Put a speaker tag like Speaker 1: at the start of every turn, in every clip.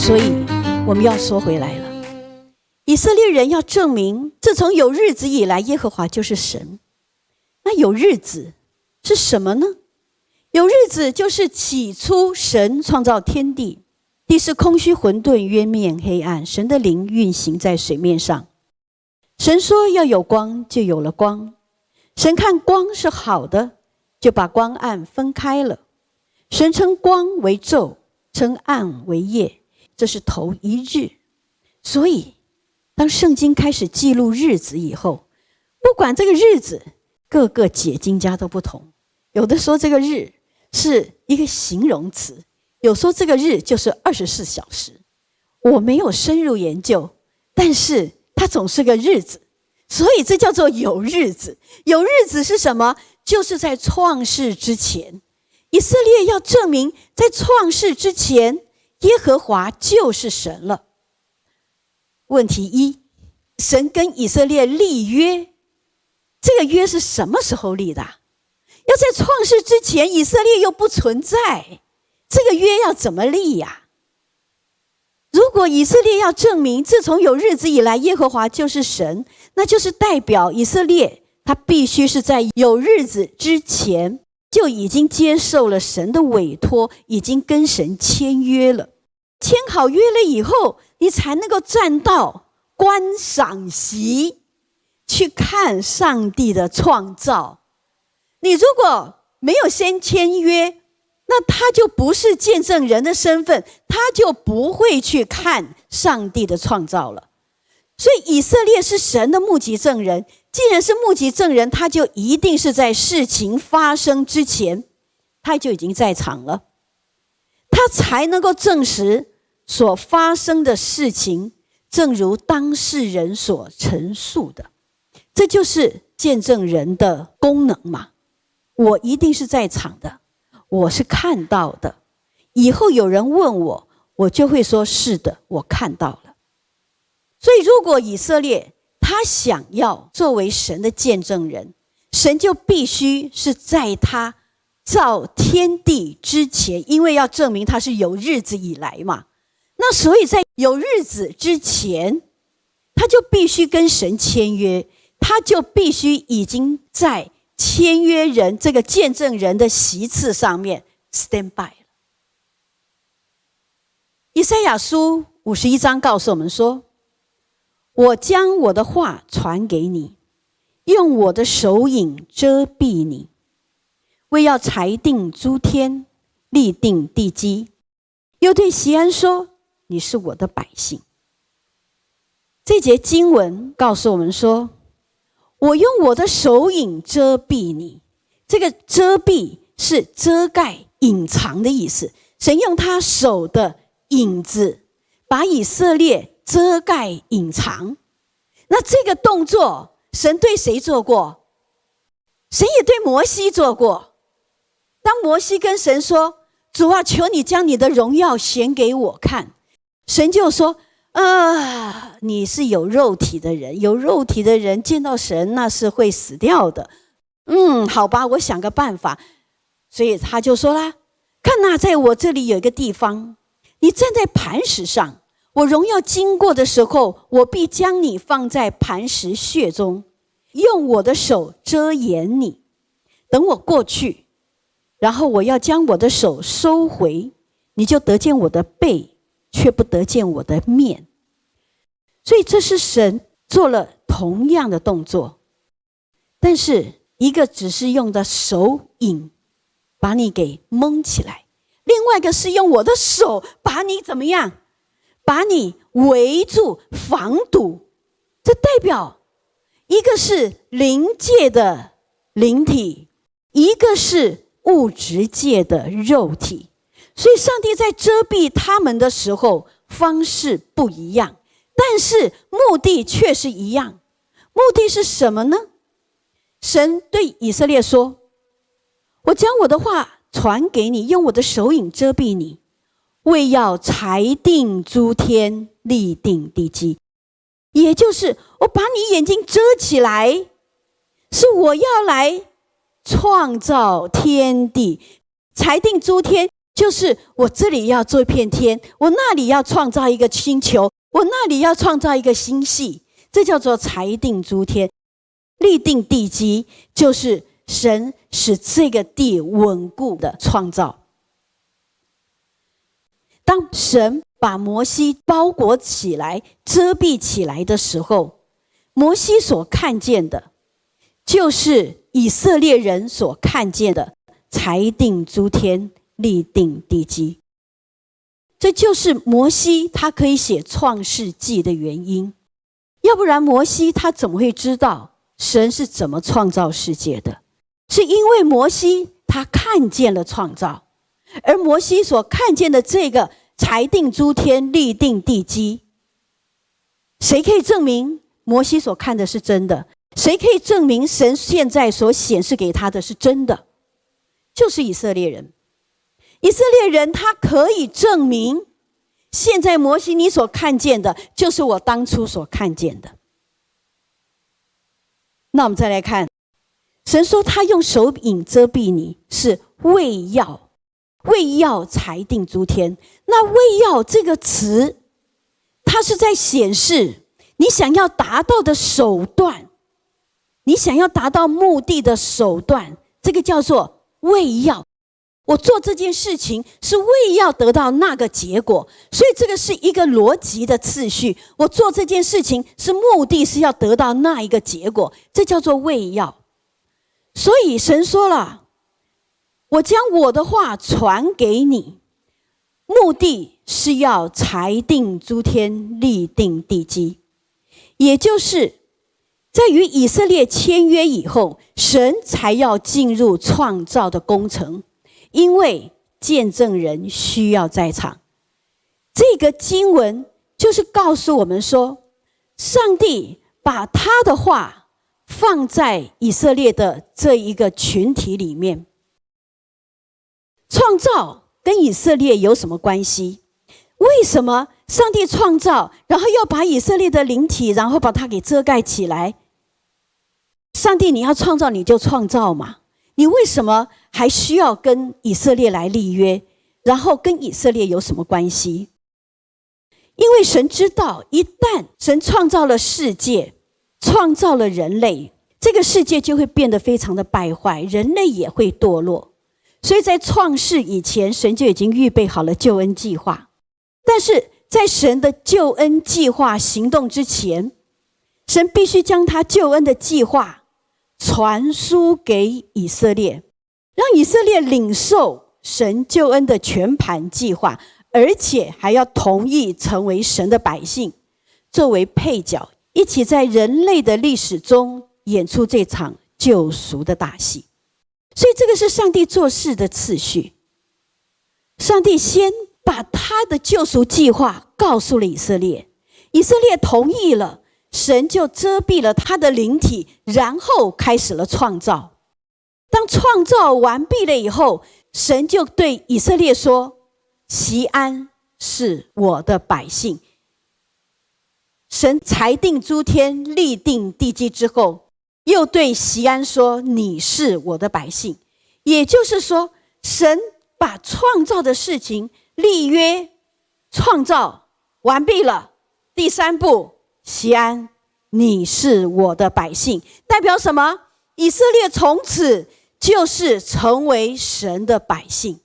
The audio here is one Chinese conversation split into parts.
Speaker 1: 所以我们要说回来了，以色列人要证明自从有日子以来，耶和华就是神。那有日子是什么呢？有日子就是起初神创造天地，地是空虚混沌，渊面黑暗，神的灵运行在水面上。神说要有光，就有了光。神看光是好的，就把光暗分开了。神称光为昼，称暗为夜，这是头一日。所以当圣经开始记录日子以后，不管这个日子，各个解经家都不同。有的说这个日是一个形容词，有说这个日就是24小时。我没有深入研究，但是它总是个日子，所以这叫做有日子。有日子是什么？就是在创世之前，以色列要证明在创世之前，耶和华就是神了。问题一，神跟以色列立约，这个约是什么时候立的？要在创世之前，以色列又不存在，这个约要怎么立呀？如果以色列要证明自从有日子以来耶和华就是神，那就是代表以色列他必须是在有日子之前就已经接受了神的委托，已经跟神签约了。签好约了以后，你才能够站到观赏席去看上帝的创造。你如果没有先签约，那他就不是见证人的身份，他就不会去看上帝的创造了。所以以色列是神的目击证人，既然是目击证人，他就一定是在事情发生之前，他就已经在场了，他才能够证实所发生的事情正如当事人所陈述的。这就是见证人的功能嘛。我一定是在场的，我是看到的，以后有人问我，我就会说是的，我看到了。所以如果以色列他想要作为神的见证人，神就必须是在他造天地之前，因为要证明他是有日子以来嘛，那所以在有日子之前，他就必须跟神签约，他就必须已经在签约人这个见证人的席次上面 stand by 了。以赛亚书51章告诉我们说，我将我的话传给你，用我的手影遮蔽你，为要裁定诸天，立定地基，又对锡安说，你是我的百姓。这节经文告诉我们说，我用我的手影遮蔽你，这个遮蔽是遮盖隐藏的意思。神用他手的影子把以色列遮盖隐藏。那这个动作神对谁做过？神也对摩西做过。当摩西跟神说，主啊，求你将你的荣耀显给我看，神就说，你是有肉体的人，有肉体的人见到神那是会死掉的。好吧，我想个办法。所以他就说啦，看哪，在我这里有一个地方，你站在磐石上，我荣耀经过的时候，我必将你放在磐石穴中，用我的手遮掩你，等我过去，然后我要将我的手收回，你就得见我的背，却不得见我的面。所以这是神做了同样的动作，但是一个只是用的手影把你给蒙起来，另外一个是用我的手把你怎么样？把你围住防堵。这代表一个是灵界的灵体，一个是物质界的肉体。所以上帝在遮蔽他们的时候方式不一样，但是目的却是一样。目的是什么呢？神对以色列说，我将我的话传给你，用我的手影遮蔽你，为要裁定诸天，立定地基。也就是我把你眼睛遮起来，是我要来创造天地，裁定诸天，就是我这里要做一片天，我那里要创造一个星球，我那里要创造一个星系，这叫做裁定诸天，立定地基，就是神使这个地稳固的创造。当神把摩西包裹起来遮蔽起来的时候，摩西所看见的就是以色列人所看见的裁定诸天，立定地基。这就是摩西他可以写创世纪的原因，要不然摩西他怎么会知道神是怎么创造世界的？是因为摩西他看见了创造，而摩西所看见的这个裁定诸天，立定地基，谁可以证明摩西所看的是真的？谁可以证明神现在所显示给他的是真的？就是以色列人。以色列人他可以证明，现在摩西你所看见的就是我当初所看见的。那我们再来看，神说他用手影遮蔽你，是为要裁定诸天。那为要这个词，它是在显示你想要达到的手段，你想要达到目的的手段，这个叫做为要。我做这件事情是为要得到那个结果，所以这个是一个逻辑的次序。我做这件事情是目的是要得到那一个结果，这叫做为要。所以神说了，我将我的话传给你，目的是要裁定诸天，立定地基。也就是在与以色列签约以后，神才要进入创造的工程，因为见证人需要在场。这个经文就是告诉我们说，上帝把他的话放在以色列的这一个群体里面。创造跟以色列有什么关系？为什么上帝创造，然后要把以色列的灵体，然后把它给遮盖起来？上帝你要创造你就创造嘛，你为什么还需要跟以色列来立约？然后跟以色列有什么关系？因为神知道，一旦神创造了世界，创造了人类，这个世界就会变得非常的败坏，人类也会堕落。所以在创世以前，神就已经预备好了救恩计划。但是在神的救恩计划行动之前，神必须将他救恩的计划传输给以色列，让以色列领受神救恩的全盘计划，而且还要同意成为神的百姓，作为配角，一起在人类的历史中演出这场救赎的大戏。所以这个是上帝做事的次序。上帝先把他的救赎计划告诉了以色列，以色列同意了，神就遮蔽了他的灵体，然后开始了创造。当创造完毕了以后，神就对以色列说，锡安是我的百姓。神裁定诸天，立定地基之后，又对锡安说，你是我的百姓。也就是说，神把创造的事情立约创造完毕了，第三步，锡安你是我的百姓，代表什么？以色列从此就是成为神的百姓。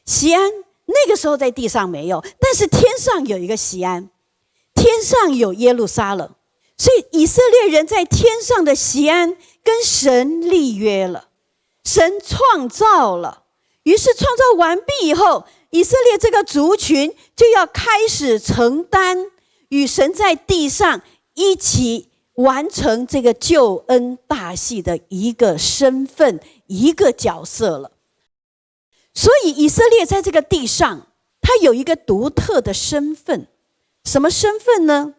Speaker 1: 锡安那个时候在地上没有，但是天上有一个锡安，天上有耶路撒冷，所以以色列人在天上的锡安跟神立约了，神创造了。于是创造完毕以后，以色列这个族群就要开始承担与神在地上一起完成这个救恩大戏的一个身份，一个角色了。所以以色列在这个地上，他有一个独特的身份。什么身份呢？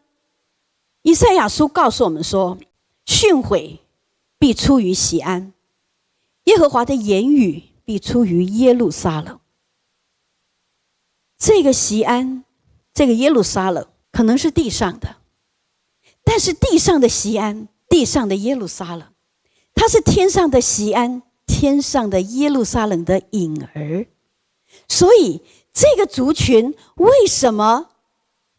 Speaker 1: 以赛亚书告诉我们说，训诲必出于锡安，耶和华的言语必出于耶路撒冷。这个锡安，这个耶路撒冷可能是地上的，但是地上的锡安，地上的耶路撒冷，它是天上的锡安，天上的耶路撒冷的影儿。所以这个族群为什么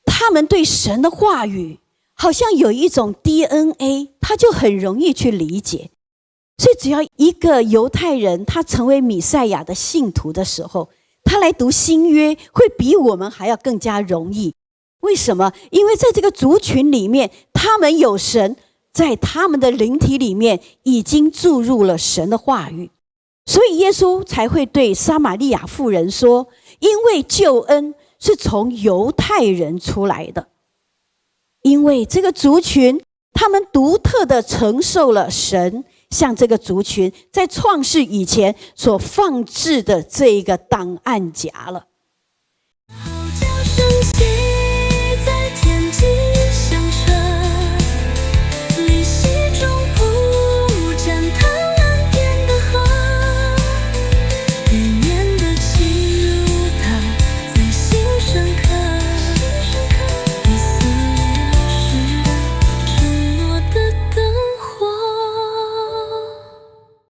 Speaker 1: 他们对神的话语好像有一种 DNA， 他就很容易去理解。所以只要一个犹太人他成为弥赛亚的信徒的时候，他来读新约会比我们还要更加容易。为什么？因为在这个族群里面，他们有神，在他们的灵体里面已经注入了神的话语，所以耶稣才会对撒玛利亚妇人说，因为救恩是从犹太人出来的，因为这个族群他们独特的承受了神向这个族群在创世以前所放置的这一个档案夹了。